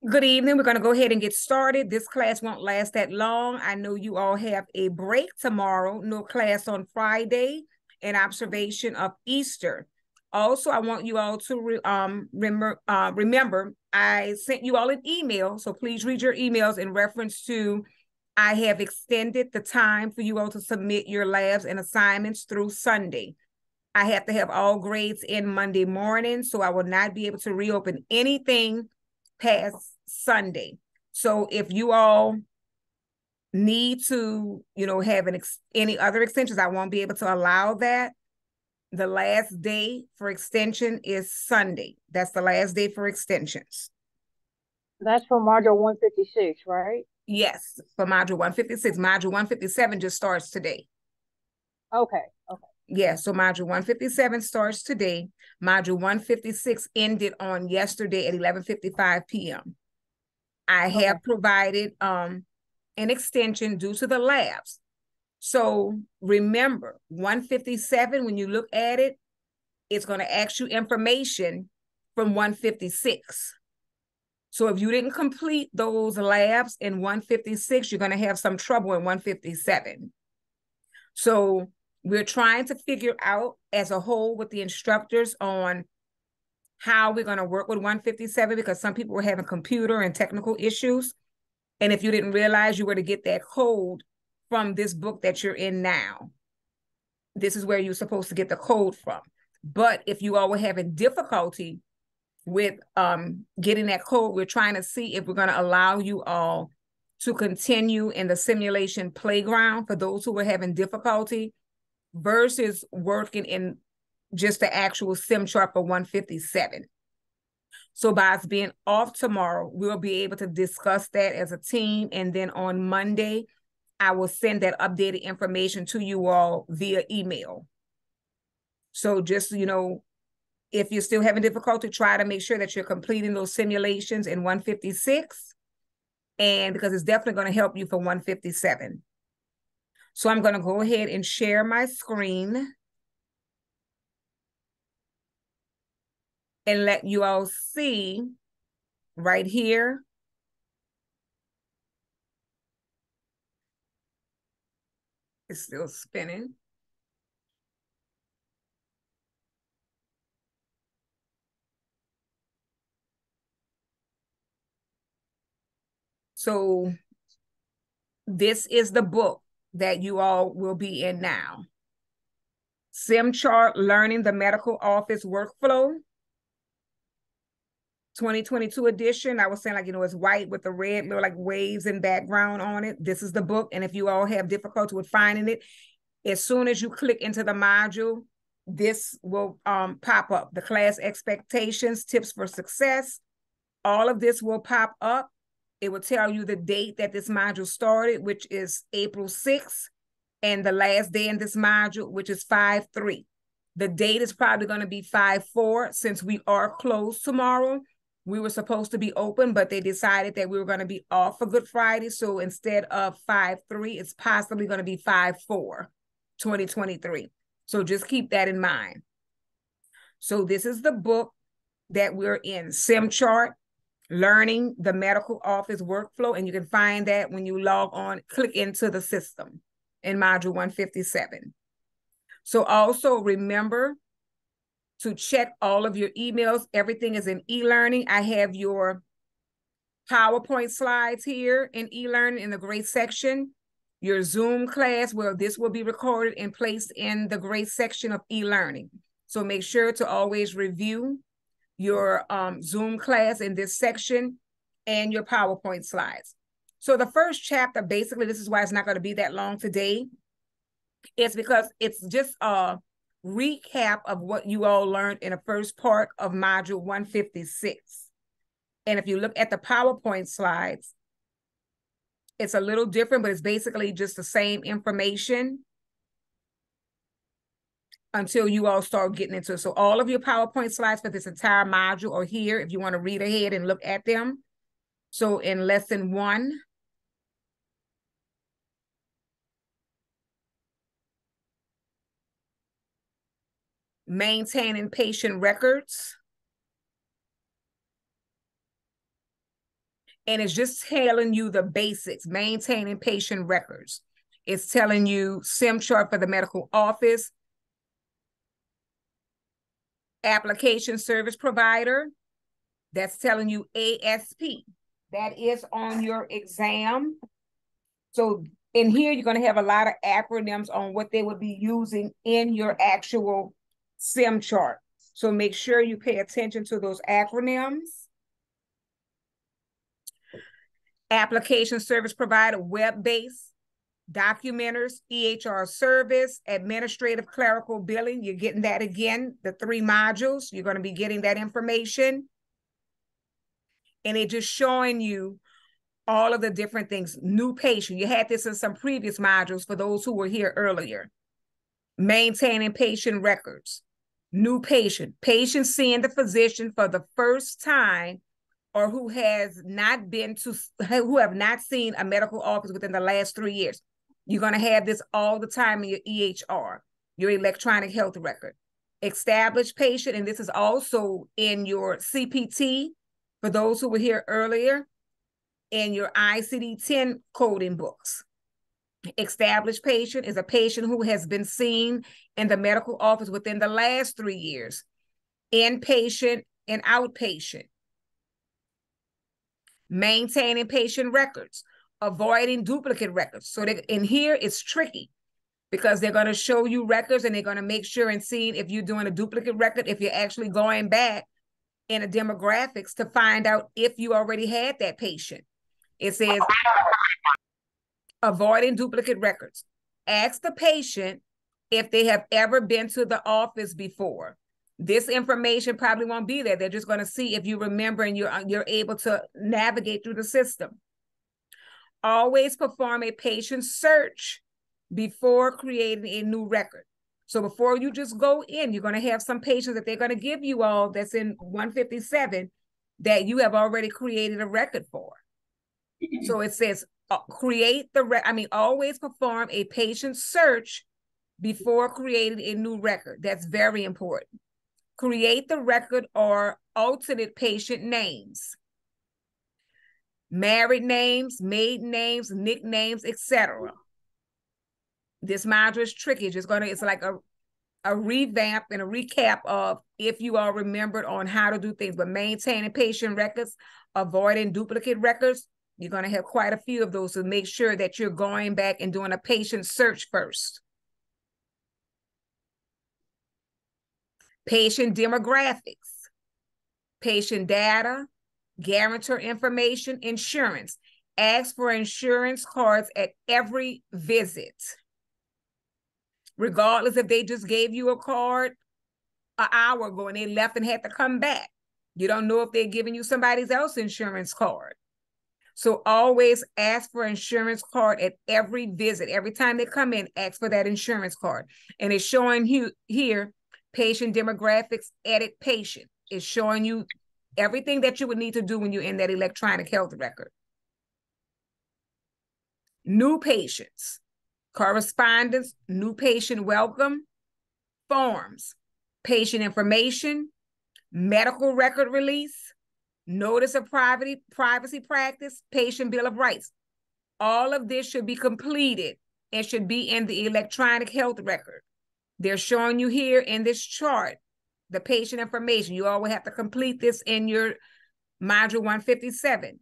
Good evening. We're going to go ahead and get started. This class won't last that long. I know you all have a break tomorrow, no class on Friday, in observation of Easter. Also, I want you all to remember, I sent you all an email, so please read your emails in reference to I have extended the time for you all to submit your labs and assignments through Sunday. I have to have all grades in Monday morning, so I will not be able to reopen anything past Sunday. So if you all need to, have any other extensions, I won't be able to allow that. The last day for extension is Sunday. That's the last day for extensions. That's for module 156, right? Yes, for module 156. Module 157 just starts today. Okay. Yeah, so module 157 starts today. Module 156 ended on yesterday at 11:55 p.m. I have provided an extension due to the labs. So remember, 157, when you look at it, it's going to ask you information from 156. So if you didn't complete those labs in 156, you're going to have some trouble in 157. So we're trying to figure out as a whole with the instructors on how we're going to work with 157, because some people were having computer and technical issues. And if you didn't realize, you were to get that code from this book that you're in now. This is where you're supposed to get the code from. But if you all were having difficulty with getting that code, we're trying to see if we're going to allow you all to continue in the simulation playground for those who were having difficulty versus working in just the actual sim chart for 157. So by us being off tomorrow, we'll be able to discuss that as a team. And then on Monday, I will send that updated information to you all via email. So just, if you're still having difficulty, try to make sure that you're completing those simulations in 156. And because it's definitely going to help you for 157. So I'm going to go ahead and share my screen and let you all see right here. It's still spinning. So this is the book that you all will be in now. Sim Chart, Learning the Medical Office Workflow. 2022 edition. I was saying, it's white with the red little waves and background on it. This is the book. And if you all have difficulty with finding it, as soon as you click into the module, this will pop up. The class expectations, tips for success. All of this will pop up. It will tell you the date that this module started, which is April 6th, and the last day in this module, which is 5/3. The date is probably going to be 5/4 since we are closed tomorrow. We were supposed to be open, but they decided that we were going to be off for Good Friday. So instead of 5/3, it's possibly going to be 5/4, 2023. So just keep that in mind. So this is the book that we're in, Sim Chart, Learning the Medical Office Workflow. And you can find that when you log on, click into the system in module 157. So also remember to check all of your emails. Everything is in e-learning. I have your PowerPoint slides here in e-learning in the grade section. Your Zoom class, this will be recorded and placed in the grade section of e-learning. So make sure to always review your Zoom class in this section and your PowerPoint slides. So the first chapter, basically, this is why it's not going to be that long today. It's because it's just a recap of what you all learned in the first part of module 156. And if you look at the PowerPoint slides, it's a little different, but it's basically just the same information until you all start getting into it. So all of your PowerPoint slides for this entire module are here if you want to read ahead and look at them. So in lesson 1, maintaining patient records. And it's just telling you the basics, maintaining patient records. It's telling you SIM chart for the medical office, application service provider. That's telling you ASP. That is on your exam. So in here, you're going to have a lot of acronyms on what they would be using in your actual SIM chart. So make sure you pay attention to those acronyms. Application service provider, web-based, documenters, EHR service, administrative clerical billing. You're getting that again, the 3 modules. You're going to be getting that information. And it's just showing you all of the different things. New patient. You had this in some previous modules for those who were here earlier. Maintaining patient records. New patient. Patient seeing the physician for the first time or who have not seen a medical office within the last 3 years. You're going to have this all the time in your EHR, your electronic health record. Established patient, and this is also in your CPT for those who were here earlier, in your ICD-10 coding books. Established patient is a patient who has been seen in the medical office within the last 3 years. Inpatient and outpatient. Maintaining patient records, avoiding duplicate records. So in here, it's tricky because they're going to show you records and they're going to make sure and see if you're doing a duplicate record, if you're actually going back in a demographics to find out if you already had that patient. It says avoiding duplicate records. Ask the patient if they have ever been to the office before. This information probably won't be there. They're just going to see if you remember and you're able to navigate through the system. Always perform a patient search before creating a new record. So before you just go in, you're going to have some patients that they're going to give you all that's in 157 that you have already created a record for. So it says always perform a patient search before creating a new record. That's very important. Create the record or alternate patient names, married names, maiden names, nicknames, etc. This module is tricky. It's like a revamp and a recap of if you are remembered on how to do things, but maintaining patient records, avoiding duplicate records. You're going to have quite a few of those, so make sure that you're going back and doing a patient search first. Patient demographics, patient data, guarantor information, insurance. Ask for insurance cards at every visit. Regardless if they just gave you a card an hour ago and they left and had to come back. You don't know if they're giving you somebody else's insurance card. So always ask for insurance card at every visit. Every time they come in, ask for that insurance card. And it's showing you here, patient demographics, edit patient. It's showing you everything that you would need to do when you're in that electronic health record. New patients, correspondence, new patient welcome, forms, patient information, medical record release, notice of privacy practice, patient bill of rights. All of this should be completed and should be in the electronic health record. They're showing you here in this chart, the patient information. You always have to complete this in your module 157.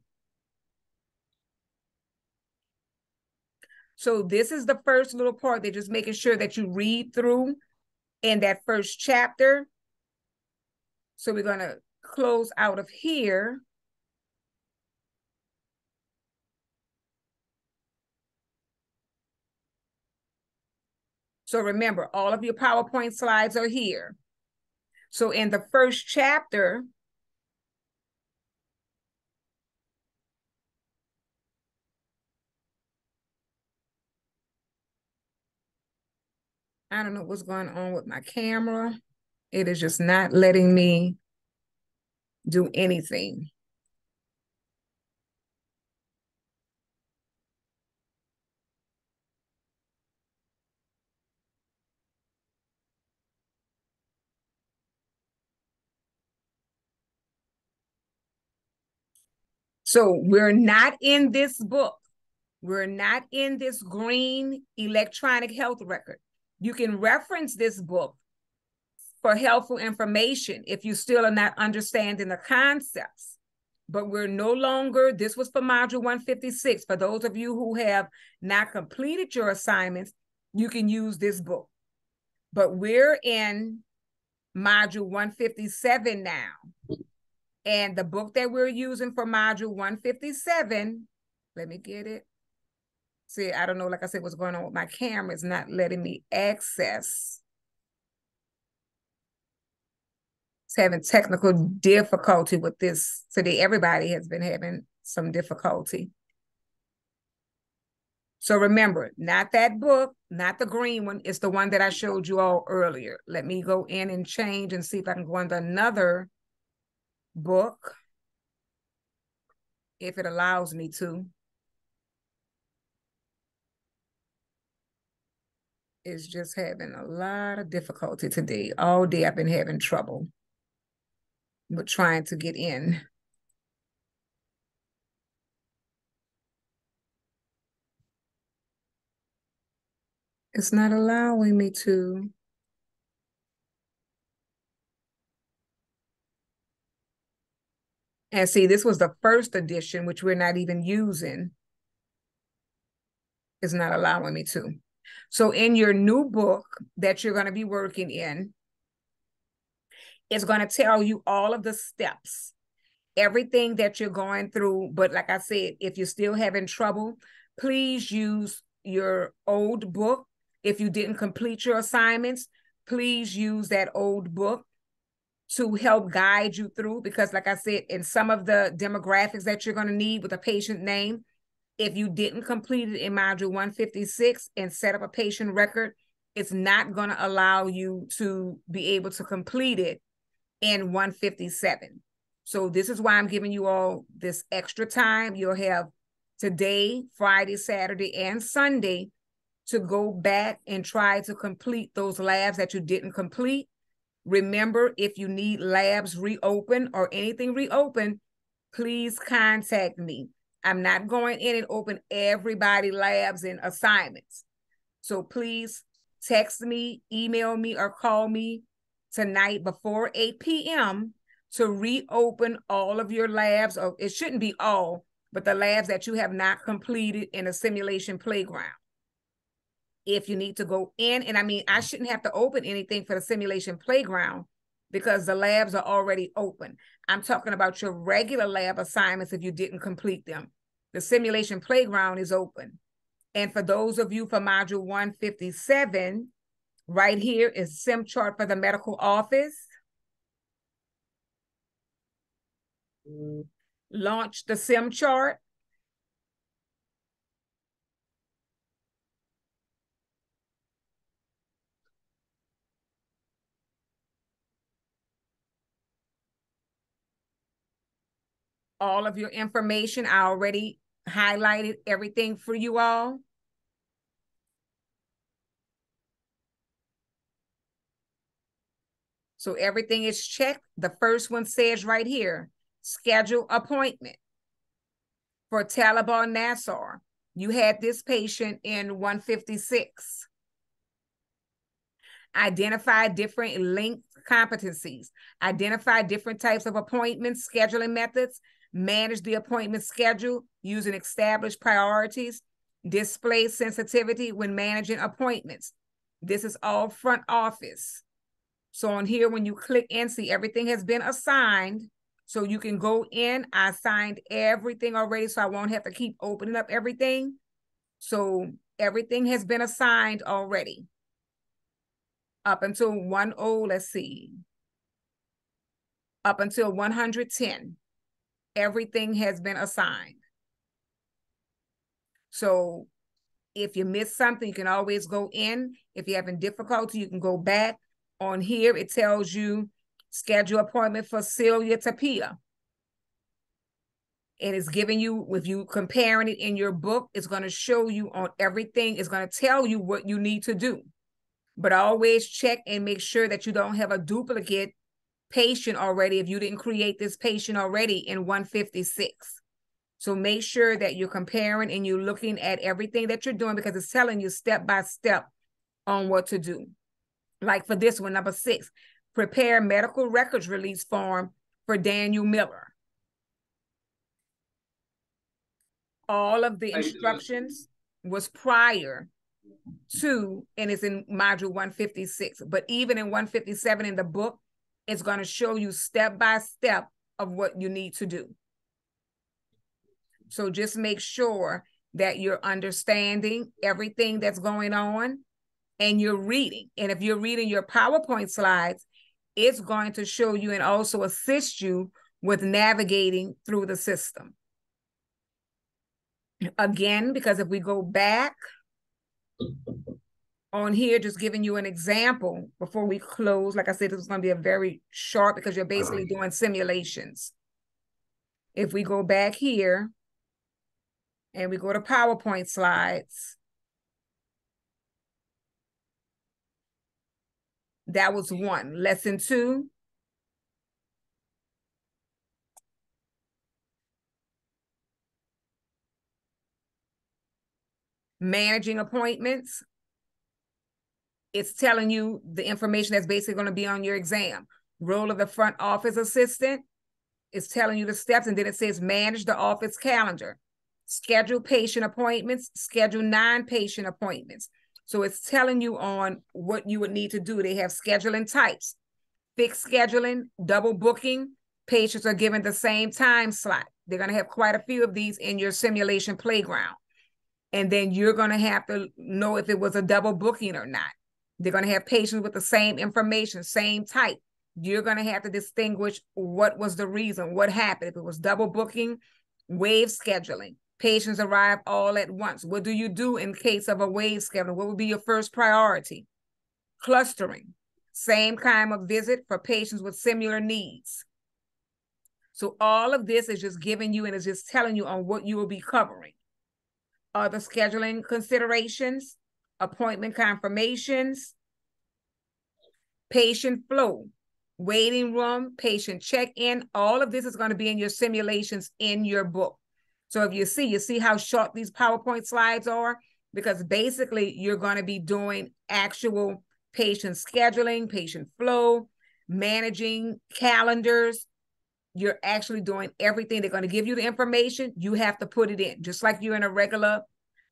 So this is the first little part. They're just making sure that you read through in that first chapter. So we're going to close out of here. So remember, all of your PowerPoint slides are here. So in the first chapter, I don't know what's going on with my camera. It is just not letting me do anything. So we're not in this book. We're not in this green electronic health record. You can reference this book for helpful information if you still are not understanding the concepts. But we're no longer, this was for module 156. For those of you who have not completed your assignments, you can use this book. But we're in module 157 now. And the book that we're using for module 157, let me get it. See, I don't know, like I said, what's going on with my camera. It's not letting me access. It's having technical difficulty with this today. Everybody has been having some difficulty. So remember, not that book, not the green one. It's the one that I showed you all earlier. Let me go in and change and see if I can go into another book, if it allows me to. It's just having a lot of difficulty today. All day I've been having trouble with trying to get in. It's not allowing me to. And see, this was the first edition, which we're not even using. It's not allowing me to. So in your new book that you're going to be working in, it's going to tell you all of the steps, everything that you're going through. But like I said, if you're still having trouble, please use your old book. If you didn't complete your assignments, please use that old book to help guide you through, because like I said, in some of the demographics that you're going to need with a patient name, if you didn't complete it in module 156 and set up a patient record, it's not going to allow you to be able to complete it in 157. So this is why I'm giving you all this extra time. You'll have today, Friday, Saturday, and Sunday to go back and try to complete those labs that you didn't complete. Remember, if you need labs reopened or anything reopened, please contact me. I'm not going in and open everybody labs and assignments. So please text me, email me, or call me tonight before 8 p.m. to reopen all of your labs. Or it shouldn't be all, but the labs that you have not completed in a simulation playground. If you need to go in, and I mean, I shouldn't have to open anything for the simulation playground because the labs are already open. I'm talking about your regular lab assignments if you didn't complete them. The simulation playground is open. And for those of you for module 157, right here is SIM chart for the medical office. Launch the SIM chart. All of your information, I already highlighted everything for you all. So everything is checked. The first one says right here, schedule appointment for Talibor Nassar. You had this patient in 156. Identify different linked competencies. Identify different types of appointments, scheduling methods. Manage the appointment schedule using established priorities. Display sensitivity when managing appointments. This is all front office. So on here, when you click in, see everything has been assigned. So you can go in. I assigned everything already, so I won't have to keep opening up everything. So everything has been assigned already. Up until 10, let's see. Up until 110, everything has been assigned. So if you miss something, you can always go in. If you're having difficulty, you can go back. On here, it tells you schedule appointment for Celia Tapia. And it's giving you, if you comparing it in your book, it's going to show you on everything. It's going to tell you what you need to do. But always check and make sure that you don't have a duplicate patient already if you didn't create this patient already in 156. So make sure that you're comparing and you're looking at everything that you're doing, because it's telling you step by step on what to do. Like for this one, number 6, prepare medical records release form for Daniel Miller. All of the instructions was prior to, and it's in module 156. But even in 157 in the book, it's going to show you step by step of what you need to do. So just make sure that you're understanding everything that's going on and you're reading. And if you're reading your PowerPoint slides, it's going to show you and also assist you with navigating through the system. Again, because if we go back on here, just giving you an example before we close, like I said, this is going to be a very short because you're basically doing simulations. If we go back here and we go to PowerPoint slides, that was 1. Lesson 2. Managing appointments. It's telling you the information that's basically going to be on your exam. Role of the front office assistant. It's telling you the steps, and then it says manage the office calendar. Schedule patient appointments, schedule non-patient appointments. So it's telling you on what you would need to do. They have scheduling types, fixed scheduling, double booking. Patients are given the same time slot. They're going to have quite a few of these in your simulation playground. And then you're going to have to know if it was a double booking or not. They're going to have patients with the same information, same type. You're going to have to distinguish what was the reason, what happened. If it was double booking, wave scheduling. Patients arrive all at once. What do you do in case of a wave schedule? What would be your first priority? Clustering. Same kind of visit for patients with similar needs. So all of this is just giving you and is just telling you on what you will be covering. Other scheduling considerations, appointment confirmations, patient flow, waiting room, patient check-in. All of this is going to be in your simulations in your book. So if you see how short these PowerPoint slides are, because basically you're going to be doing actual patient scheduling, patient flow, managing calendars. You're actually doing everything. They're going to give you the information. You have to put it in, just like you're in a regular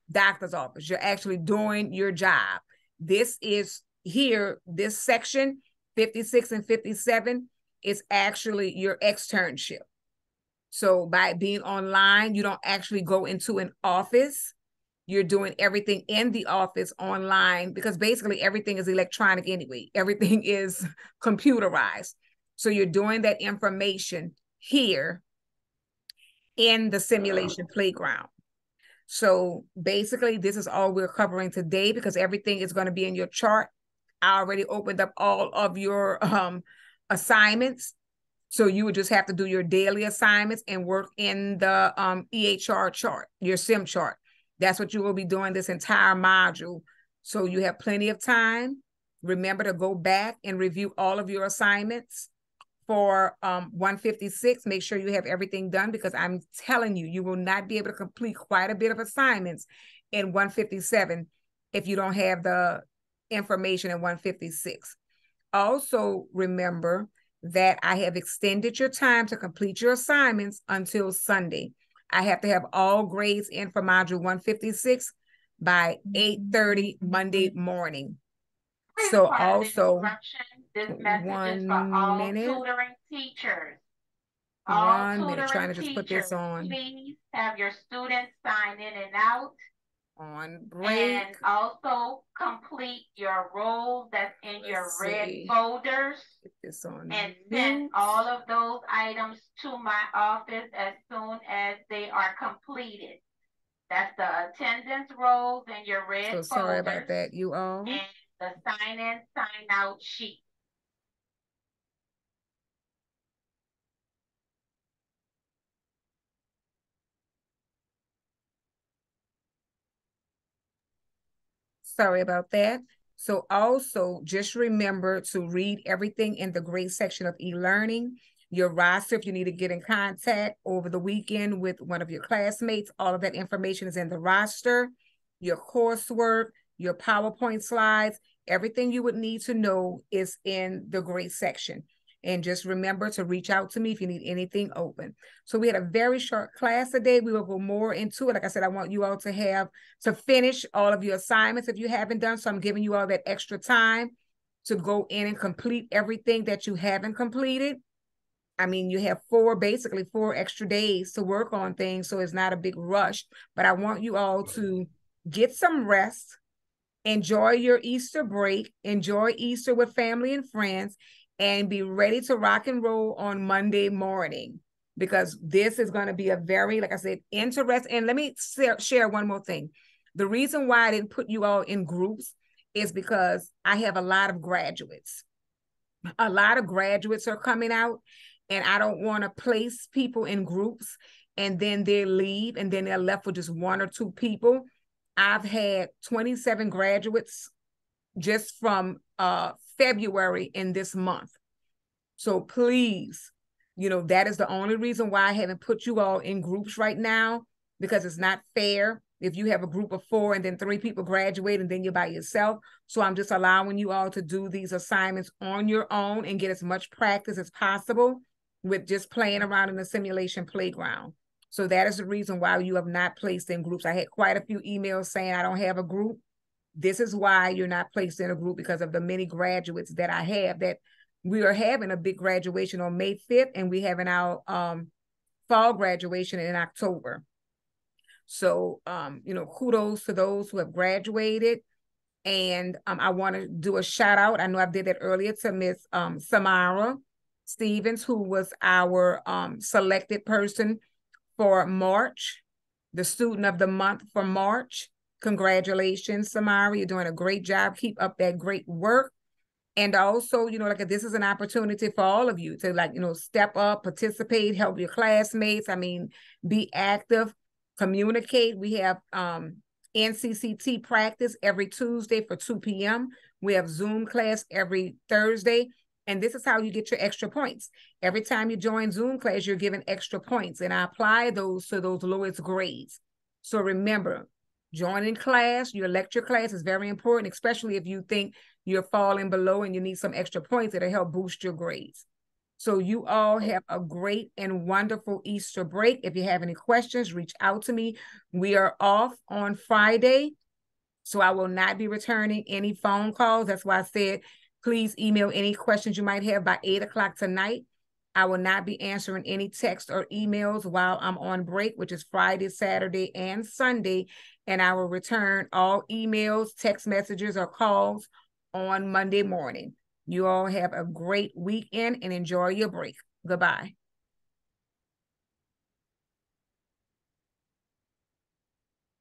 doctor's office. You're actually doing your job. This is here, this section, 56 and 57, is actually your externship. So by being online, you don't actually go into an office. You're doing everything in the office online, because basically everything is electronic anyway. Everything is computerized. So you're doing that information here in the simulation playground. So basically, this is all we're covering today, because everything is going to be in your chart. I already opened up all of your assignments. So you would just have to do your daily assignments and work in the EHR chart, your SIM chart. That's what you will be doing this entire module. So you have plenty of time. Remember to go back and review all of your assignments for 156. Make sure you have everything done, because I'm telling you, you will not be able to complete quite a bit of assignments in 157 if you don't have the information in 156. Also, remember that I have extended your time to complete your assignments until Sunday. I have to have all grades in for module 156 by 8:30 Monday morning. So also, this message is for all tutoring teachers. One minute, trying to just put this on. Please have your students sign in and out. On break. And also complete your roles that's in your red folders. Get this on and send all of those items to my office as soon as they are completed. That's the attendance roles and your red folders. So sorry about that, you all. And the sign-in, sign-out sheet. Sorry about that. So also just remember to read everything in the grade section of e-learning. your roster, if you need to get in contact over the weekend with one of your classmates, all of that information is in the roster, your coursework, your PowerPoint slides, everything you would need to know is in the grade section. And just remember to reach out to me if you need anything open. So we had a very short class today. We will go more into it. Like I said, I want you all to finish all of your assignments if you haven't done. So I'm giving you all that extra time to go in and complete everything that you haven't completed. I mean, you have basically four extra days to work on things, so it's not a big rush. But I want you all to get some rest, enjoy your Easter break, enjoy Easter with family and friends, and be ready to rock and roll on Monday morning, because this is going to be a very, like I said, interesting. And let me share one more thing. The reason why I didn't put you all in groups is because I have a lot of graduates. A lot of graduates are coming out, and I don't want to place people in groups and then they leave and then they're left with just one or two people. I've had 27 graduates just from February in this month. So please, that is the only reason why I haven't put you all in groups right now, because it's not fair if you have a group of 4 and then 3 people graduate and then you're by yourself. So I'm just allowing you all to do these assignments on your own and get as much practice as possible with just playing around in the simulation playground. So that is the reason why you have not placed in groups. I had quite a few emails saying I don't have a group. This is why you're not placed in a group, because of the many graduates that I have. That we are having a big graduation on May 5th, and we having our fall graduation in October. So, kudos to those who have graduated. And I want to do a shout out. I know I did that earlier, to Miss Samara Stevens, who was our selected person for March, the student of the month for March. Congratulations, Samara. You're doing a great job. Keep up that great work. And also, this is an opportunity for all of you to step up, participate, help your classmates. I mean, be active, communicate. We have NCCT practice every Tuesday for 2 p.m. We have Zoom class every Thursday. And this is how you get your extra points. Every time you join Zoom class, you're given extra points. And I apply those to those lowest grades. So remember, joining class, your lecture class is very important, especially if you think you're falling below and you need some extra points. It'll help boost your grades. So you all have a great and wonderful Easter break. If you have any questions, reach out to me. We are off on Friday, so I will not be returning any phone calls. That's why I said, please email any questions you might have by 8 o'clock tonight. I will not be answering any text or emails while I'm on break, which is Friday, Saturday, and Sunday. And I will return all emails, text messages, or calls on Monday morning. You all have a great weekend and enjoy your break. Goodbye.